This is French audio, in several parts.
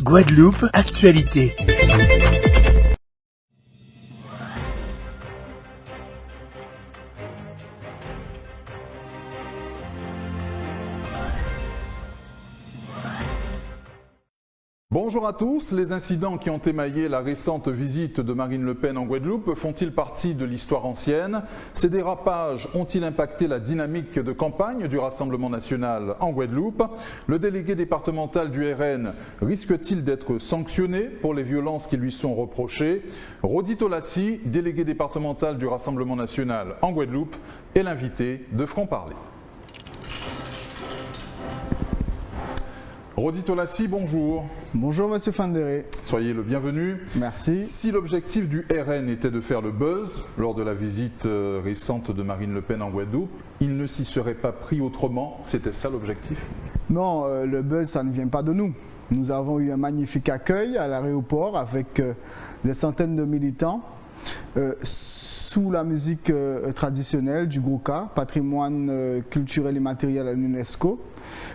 Guadeloupe Actualité. Bonjour à tous. Les incidents qui ont émaillé la récente visite de Marine Le Pen en Guadeloupe font-ils partie de l'histoire ancienne? Ces dérapages ont-ils impacté la dynamique de campagne du Rassemblement national en Guadeloupe? Le délégué départemental du RN risque-t-il d'être sanctionné pour les violences qui lui sont reprochées? Rodi Tolassi, délégué départemental du Rassemblement national en Guadeloupe, est l'invité de Franc-Parler. Rodi Tolassi, bonjour. Bonjour Monsieur Fandéré. Soyez le bienvenu. Merci. Si l'objectif du RN était de faire le buzz lors de la visite récente de Marine Le Pen en Guadeloupe, il ne s'y serait pas pris autrement? C'était ça l'objectif? Non, le buzz, ça ne vient pas de nous. Nous avons eu un magnifique accueil à l'aéroport avec des centaines de militants sous la musique traditionnelle du Gouka, patrimoine culturel et matériel à l'UNESCO,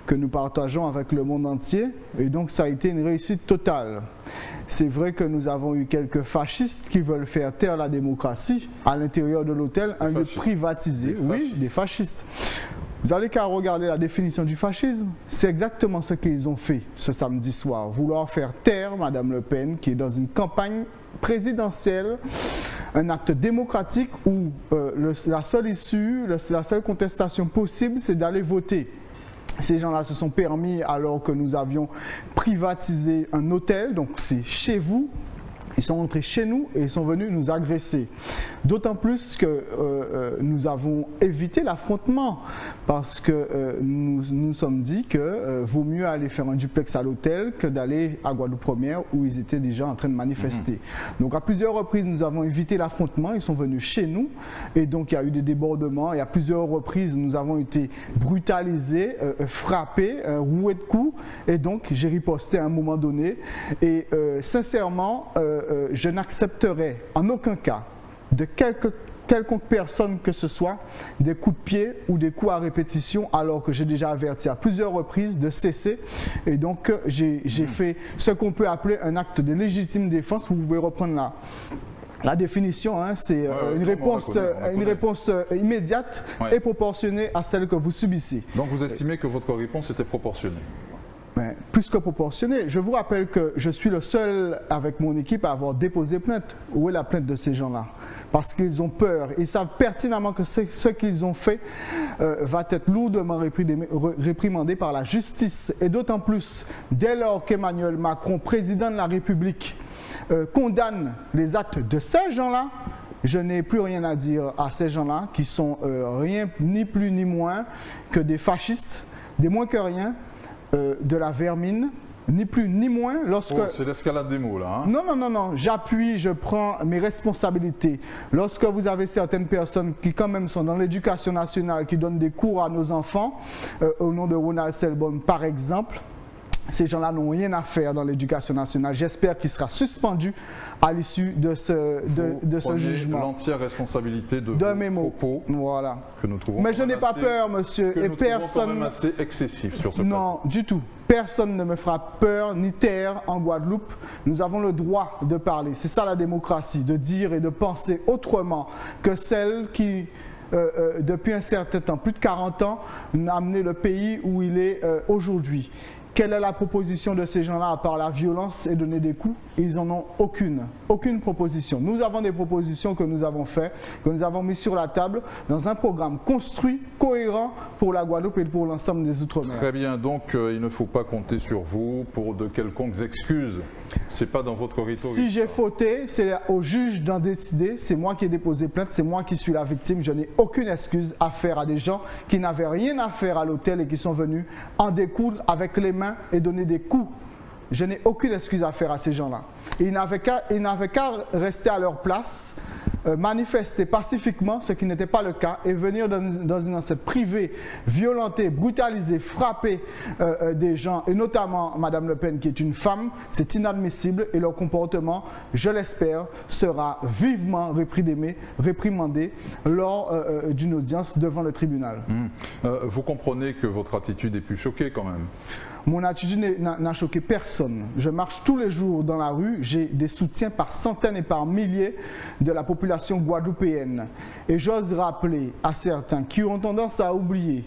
que nous partageons avec le monde entier, et donc ça a été une réussite totale. C'est vrai que nous avons eu quelques fascistes qui veulent faire taire la démocratie à l'intérieur de l'hôtel, un lieu privatisé. Oui, des fascistes. Vous allez qu'à regarder la définition du fascisme, c'est exactement ce qu'ils ont fait ce samedi soir, vouloir faire taire Madame Le Pen qui est dans une campagne présidentielle, un acte démocratique où la seule issue, la seule contestation possible, c'est d'aller voter. Ces gens-là se sont permis, alors que nous avions privatisé un hôtel, donc c'est chez vous. Ils sont entrés chez nous et ils sont venus nous agresser. D'autant plus que nous avons évité l'affrontement parce que nous sommes dit que vaut mieux aller faire un duplex à l'hôtel que d'aller à Guadeloupe Première où ils étaient déjà en train de manifester. Donc à plusieurs reprises, nous avons évité l'affrontement. Ils sont venus chez nous et donc il y a eu des débordements. Et à plusieurs reprises, nous avons été brutalisés, frappés, roués de coups. Et donc j'ai riposté à un moment donné. Et sincèrement, je n'accepterai en aucun cas de quelconque personne que ce soit des coups de pied ou des coups à répétition, alors que j'ai déjà averti à plusieurs reprises de cesser. Et donc j'ai fait ce qu'on peut appeler un acte de légitime défense. Vous pouvez reprendre la définition, hein, c'est une réponse immédiate et proportionnée à celle que vous subissez. Donc vous estimez que votre réponse était proportionnée? Mais plus que proportionné. Je vous rappelle que je suis le seul avec mon équipe à avoir déposé plainte. Où est la plainte de ces gens-là? Parce qu'ils ont peur. Ils savent pertinemment que ce qu'ils ont fait va être lourdement réprimandé par la justice. Et d'autant plus, dès lors qu'Emmanuel Macron, président de la République, condamne les actes de ces gens-là, je n'ai plus rien à dire à ces gens-là qui sont rien, ni plus ni moins que des fascistes, des moins que rien, de la vermine, ni plus ni moins. Lorsque... Oh, c'est l'escalade des mots là. Hein? Non, j'appuie, je prends mes responsabilités. Lorsque vous avez certaines personnes qui quand même sont dans l'éducation nationale, qui donnent des cours à nos enfants, au nom de Ronald Selbonne par exemple, ces gens-là n'ont rien à faire dans l'éducation nationale. J'espère qu'il sera suspendu à l'issue de ce jugement. L'entière responsabilité de mes propos voilà. Que nous trouvons. Mais je n'ai pas peur, monsieur, et personne. Quand même assez excessif sur ce plateau. Non, du tout. Personne ne me fera peur ni taire en Guadeloupe. Nous avons le droit de parler. C'est ça la démocratie, de dire et de penser autrement que celle qui, depuis un certain temps, plus de 40 ans, a amené le pays où il est aujourd'hui. Quelle est la proposition de ces gens-là à part la violence et donner des coups? Ils n'en ont aucune proposition. Nous avons des propositions que nous avons faites, que nous avons mises sur la table dans un programme construit, cohérent pour la Guadeloupe et pour l'ensemble des Outre-mer. Très bien, donc il ne faut pas compter sur vous pour de quelconques excuses. C'est pas dans votre rhétorique. Si j'ai fauté, c'est au juge d'en décider. C'est moi qui ai déposé plainte, c'est moi qui suis la victime. Je n'ai aucune excuse à faire à des gens qui n'avaient rien à faire à l'hôtel et qui sont venus en découdre avec les mains et donner des coups. Je n'ai aucune excuse à faire à ces gens-là. Ils n'avaient qu'à rester à leur place, manifester pacifiquement, ce qui n'était pas le cas, et venir dans une enceinte privée, violenter, brutaliser, frapper des gens, et notamment Mme Le Pen qui est une femme. C'est inadmissible et leur comportement, je l'espère, sera vivement réprimandé lors d'une audience devant le tribunal. Vous comprenez que votre attitude est plus choquée quand même? Mon attitude n'a choqué personne. Je marche tous les jours dans la rue, j'ai des soutiens par centaines et par milliers de la population guadeloupéenne. Et j'ose rappeler à certains qui ont tendance à oublier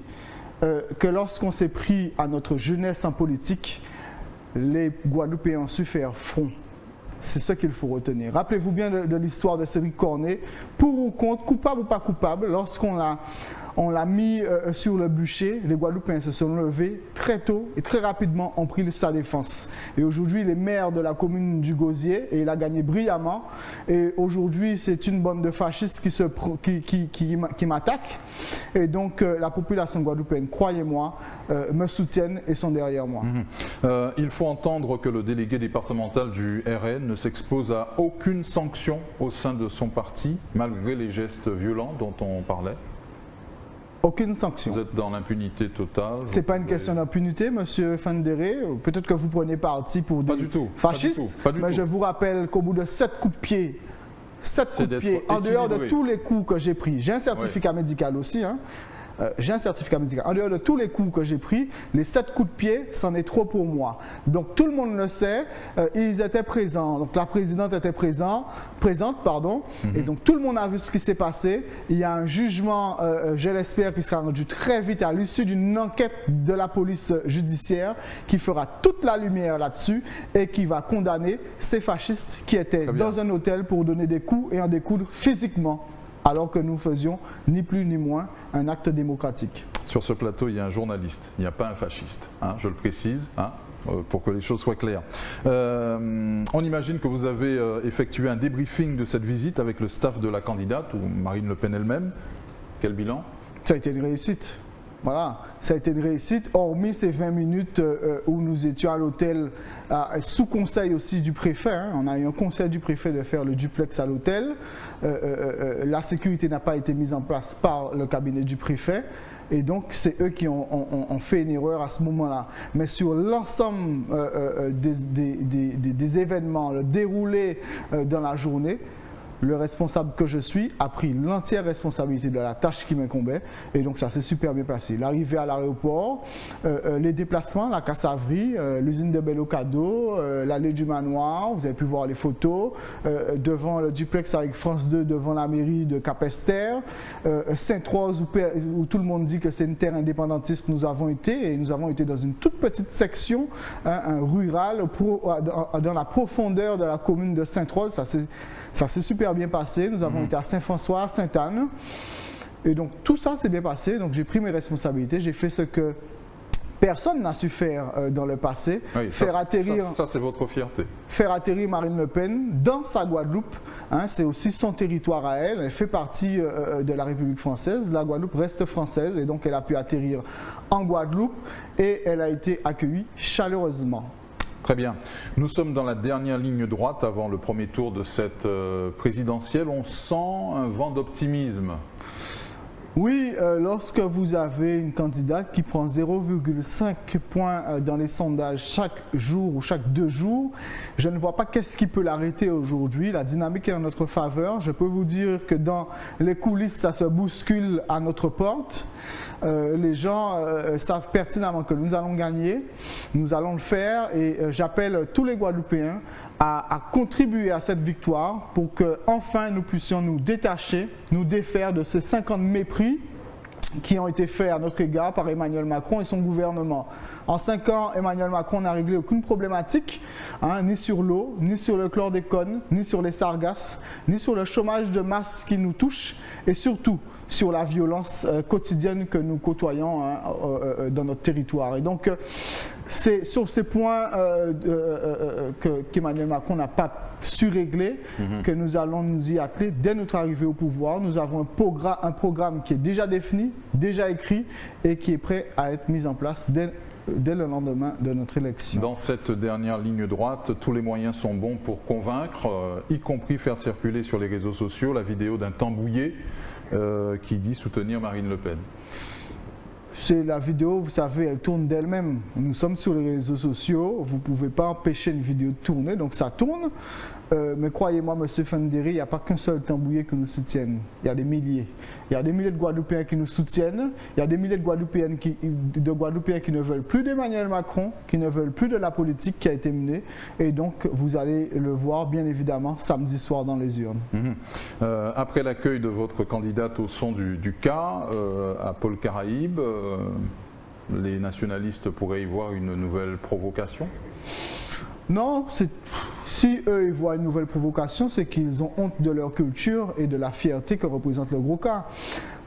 que lorsqu'on s'est pris à notre jeunesse en politique, les Guadeloupéens ont su faire front. C'est ce qu'il faut retenir. Rappelez-vous bien de l'histoire de Cédric Cornet, pour ou contre, coupable ou pas coupable, lorsqu'on l'a mis sur le bûcher, les Guadeloupéens se sont levés très tôt et très rapidement ont pris sa défense. Et aujourd'hui, il est maire de la commune du Gosier et il a gagné brillamment. Et aujourd'hui, c'est une bande de fascistes qui m'attaque. Et donc, la population guadeloupéenne, croyez-moi, me soutiennent et sont derrière moi. Il faut entendre que le délégué départemental du RN ne s'expose à aucune sanction au sein de son parti, malgré les gestes violents dont on parlait. Aucune sanction. Vous êtes dans l'impunité totale. C'est pas une question d'impunité, monsieur Fandéré. Peut-être que vous prenez parti pour des fascistes. Pas du tout. Je vous rappelle qu'au bout de 7 coups de pied, en dehors de tous les coups que j'ai pris, j'ai un certificat médical aussi, hein. J'ai un certificat médical. En dehors de tous les coups que j'ai pris, les 7 coups de pied, c'en est trop pour moi. Donc tout le monde le sait, ils étaient présents. Donc la présidente était présente, et donc tout le monde a vu ce qui s'est passé. Il y a un jugement, je l'espère, qui sera rendu très vite à l'issue d'une enquête de la police judiciaire qui fera toute la lumière là-dessus et qui va condamner ces fascistes qui étaient dans un hôtel pour donner des coups et en découdre physiquement, alors que nous faisions ni plus ni moins un acte démocratique. Sur ce plateau, il y a un journaliste, il n'y a pas un fasciste, hein, je le précise, hein, pour que les choses soient claires. On imagine que vous avez effectué un débriefing de cette visite avec le staff de la candidate, ou Marine Le Pen elle-même. Quel bilan? Ça a été une réussite. Voilà, ça a été une réussite, hormis ces 20 minutes où nous étions à l'hôtel, sous conseil aussi du préfet. Hein. On a eu un conseil du préfet de faire le duplex à l'hôtel. La sécurité n'a pas été mise en place par le cabinet du préfet. Et donc, c'est eux qui ont fait une erreur à ce moment-là. Mais sur l'ensemble des événements, le déroulé dans la journée, le responsable que je suis a pris l'entière responsabilité de la tâche qui m'incombait et donc ça s'est super bien passé. L'arrivée à l'aéroport, les déplacements, la Cassaverie, l'usine de Bello-Cadeau, l'allée du Manoir, vous avez pu voir les photos, devant le duplex avec France 2, devant la mairie de Capesterre, Sainte-Rose où tout le monde dit que c'est une terre indépendantiste, nous avons été dans une toute petite section rurale dans la profondeur de la commune de Sainte-Rose. Ça s'est super bien passé. Nous avons été à Saint-François, à Sainte-Anne. Et donc tout ça s'est bien passé. Donc j'ai pris mes responsabilités. J'ai fait ce que personne n'a su faire dans le passé. Oui, ça c'est votre fierté. Faire atterrir Marine Le Pen dans sa Guadeloupe. Hein, c'est aussi son territoire à elle. Elle fait partie de la République française. La Guadeloupe reste française et donc elle a pu atterrir en Guadeloupe et elle a été accueillie chaleureusement. Très bien. Nous sommes dans la dernière ligne droite avant le premier tour de cette présidentielle. On sent un vent d'optimisme. Oui, lorsque vous avez une candidate qui prend 0,5 points dans les sondages chaque jour ou chaque 2 jours, je ne vois pas qu'est-ce qui peut l'arrêter aujourd'hui. La dynamique est en notre faveur. Je peux vous dire que dans les coulisses, ça se bouscule à notre porte. Les gens savent pertinemment que nous allons gagner, nous allons le faire et j'appelle tous les Guadeloupéens à contribuer à cette victoire pour que enfin nous puissions nous détacher, nous défaire de ces 50 mépris qui ont été faits à notre égard par Emmanuel Macron et son gouvernement. En 5 ans, Emmanuel Macron n'a réglé aucune problématique, hein, ni sur l'eau, ni sur le chlordécone, ni sur les sargasses, ni sur le chômage de masse qui nous touche et surtout sur la violence quotidienne que nous côtoyons dans notre territoire. Et donc, c'est sur ces points qu'Emmanuel Macron n'a pas su régler que nous allons nous y atteler dès notre arrivée au pouvoir. Nous avons un programme qui est déjà défini, déjà écrit et qui est prêt à être mis en place dès le lendemain de notre élection. Dans cette dernière ligne droite, tous les moyens sont bons pour convaincre, y compris faire circuler sur les réseaux sociaux la vidéo d'un tambouillé qui dit soutenir Marine Le Pen. C'est la vidéo, vous savez, elle tourne d'elle-même. Nous sommes sur les réseaux sociaux, vous ne pouvez pas empêcher une vidéo de tourner, donc ça tourne. Mais croyez-moi, M. Fenderi, il n'y a pas qu'un seul tambouillé qui nous soutienne. Il y a des milliers. Il y a des milliers de Guadeloupéens qui nous soutiennent. Il y a des milliers de Guadeloupéens qui ne veulent plus d'Emmanuel Macron, qui ne veulent plus de la politique qui a été menée. Et donc, vous allez le voir, bien évidemment, samedi soir dans les urnes. Après l'accueil de votre candidate au son du cas à Pôle Caraïbes, les nationalistes pourraient y voir une nouvelle provocation? Non, si eux ils voient une nouvelle provocation, c'est qu'ils ont honte de leur culture et de la fierté que représente le Gros Cas.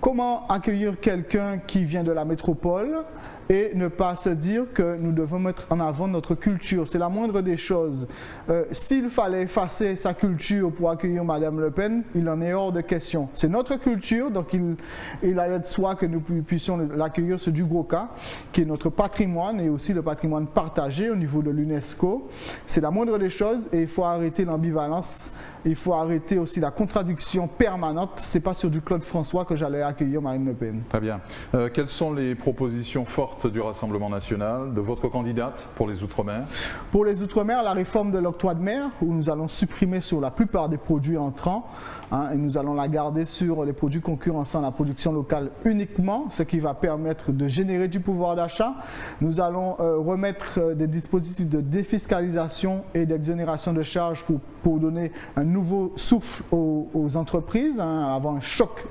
Comment accueillir quelqu'un qui vient de la métropole et ne pas se dire que nous devons mettre en avant notre culture? C'est la moindre des choses. S'il fallait effacer sa culture pour accueillir Mme Le Pen, il en est hors de question. C'est notre culture, donc il allait de soi que nous puissions l'accueillir sur du Gros Cas, qui est notre patrimoine et aussi le patrimoine partagé au niveau de l'UNESCO. C'est la moindre des choses et il faut arrêter l'ambivalence. Il faut arrêter aussi la contradiction permanente. Ce n'est pas sur du Claude François que j'allais accueillir Marine Le Pen. Très bien. Quelles sont les propositions fortes du Rassemblement national, de votre candidate pour les Outre-mer? Pour les Outre-mer, la réforme de l'octroi de mer, où nous allons supprimer sur la plupart des produits entrants, et nous allons la garder sur les produits concurrençant la production locale uniquement, ce qui va permettre de générer du pouvoir d'achat. Nous allons remettre des dispositifs de défiscalisation et d'exonération de charges pour donner un nouveau souffle aux entreprises, avoir un choc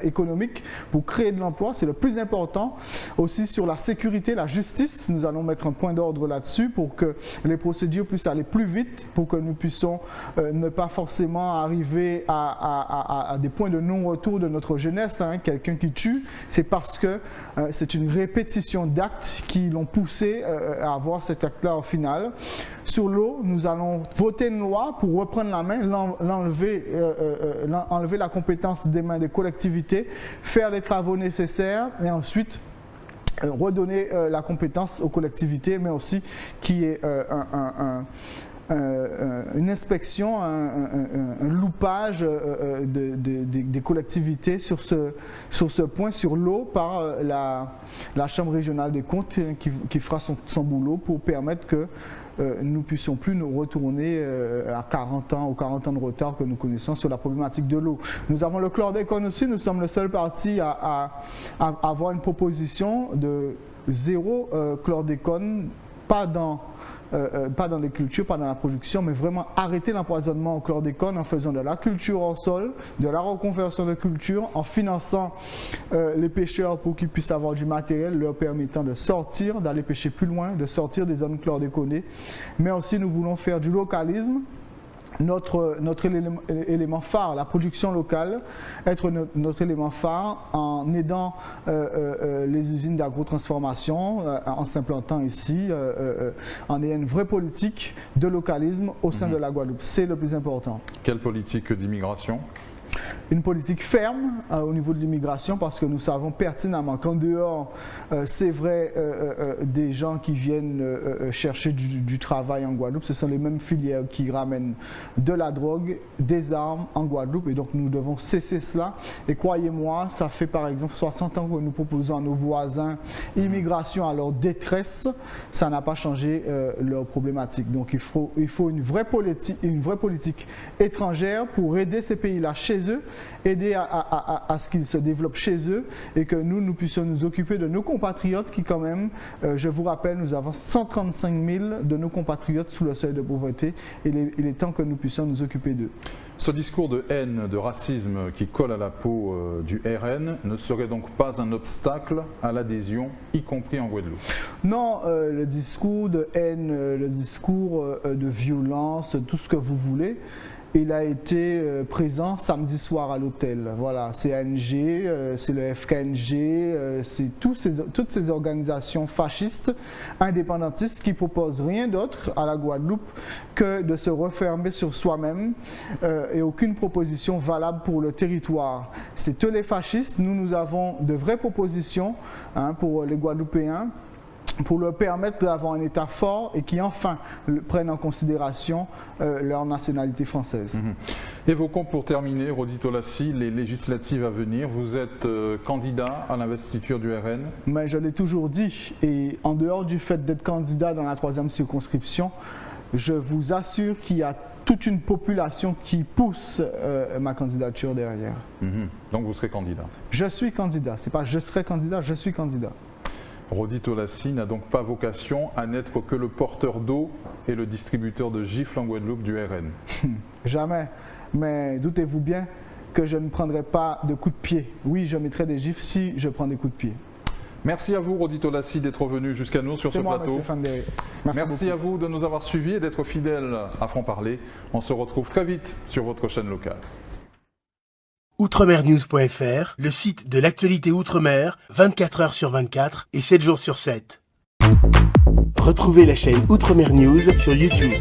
économique pour créer de l'emploi, c'est le plus important. Aussi sur la sécurité, la justice, nous allons mettre un point d'ordre là-dessus pour que les procédures puissent aller plus vite, pour que nous puissions ne pas forcément arriver à des points de non-retour de notre jeunesse. Quelqu'un qui tue, c'est parce que c'est une répétition d'actes qui l'ont poussé à avoir cet acte-là au final. Sur l'eau, nous allons voter une loi pour reprendre la main, enlever la compétence des mains des collectivités, faire les travaux nécessaires et ensuite redonner la compétence aux collectivités, mais aussi qui est une inspection, un loupage des collectivités sur ce point, sur l'eau, par la Chambre régionale des comptes qui fera son boulot pour permettre que nous ne puissions plus nous retourner à 40 ans ou 40 ans de retard que nous connaissons sur la problématique de l'eau. Nous avons le chlordécone aussi, nous sommes le seul parti à avoir une proposition de zéro chlordécone, pas dans les cultures, pas dans la production, mais vraiment arrêter l'empoisonnement au chlordécone en faisant de la culture hors sol, de la reconversion de culture, en finançant les pêcheurs pour qu'ils puissent avoir du matériel leur permettant de sortir, d'aller pêcher plus loin, de sortir des zones chlordéconées. Mais aussi nous voulons faire du localisme. Notre élément phare, la production locale, être notre élément phare en aidant les usines d'agrotransformation, en s'implantant ici, en ayant une vraie politique de localisme au sein de la Guadeloupe. C'est le plus important. Quelle politique d'immigration? Une politique ferme au niveau de l'immigration, parce que nous savons pertinemment qu'en dehors, c'est vrai, des gens qui viennent chercher du travail en Guadeloupe, ce sont les mêmes filières qui ramènent de la drogue, des armes en Guadeloupe, et donc nous devons cesser cela. Et croyez-moi, ça fait par exemple 60 ans que nous proposons à nos voisins immigration à leur détresse, ça n'a pas changé leur problématique. Donc il faut une vraie politique étrangère pour aider ces pays-là chez eux, aider à ce qu'ils se développent chez eux, et que nous puissions nous occuper de nos compatriotes qui quand même, je vous rappelle, nous avons 135 000 de nos compatriotes sous le seuil de pauvreté, et il est temps que nous puissions nous occuper d'eux. Ce discours de haine, de racisme qui colle à la peau du RN ne serait donc pas un obstacle à l'adhésion, y compris en Guadeloupe? Non, le discours de haine, le discours de violence, tout ce que vous voulez, il a été présent samedi soir à l'hôtel. Voilà, c'est ANG, c'est le FKNG, c'est toutes ces organisations fascistes, indépendantistes qui proposent rien d'autre à la Guadeloupe que de se refermer sur soi-même et aucune proposition valable pour le territoire. C'est eux les fascistes. Nous avons de vraies propositions pour les Guadeloupéens, pour leur permettre d'avoir un État fort et qui enfin prennent en considération leur nationalité française. Évoquons pour terminer, Rodi Tolassi, les législatives à venir. Vous êtes candidat à l'investiture du RN? Mais je l'ai toujours dit, et en dehors du fait d'être candidat dans la 3e circonscription, je vous assure qu'il y a toute une population qui pousse ma candidature derrière. Donc vous serez candidat? Je suis candidat, c'est pas je serai candidat, je suis candidat. Rodi Tolassi n'a donc pas vocation à n'être que le porteur d'eau et le distributeur de gifles en Guadeloupe du RN. Jamais, mais doutez-vous bien que je ne prendrai pas de coups de pied. Oui, je mettrai des gifles si je prends des coups de pied. Merci à vous, Rodi Tolassi, d'être venu jusqu'à nous sur ce plateau. Merci à vous de nous avoir suivis et d'être fidèles à Franc-Parler. On se retrouve très vite sur votre chaîne locale. Outremernews.fr, le site de l'actualité Outre-mer, 24 h sur 24 et 7 jours sur 7. Retrouvez la chaîne Outremer News sur YouTube.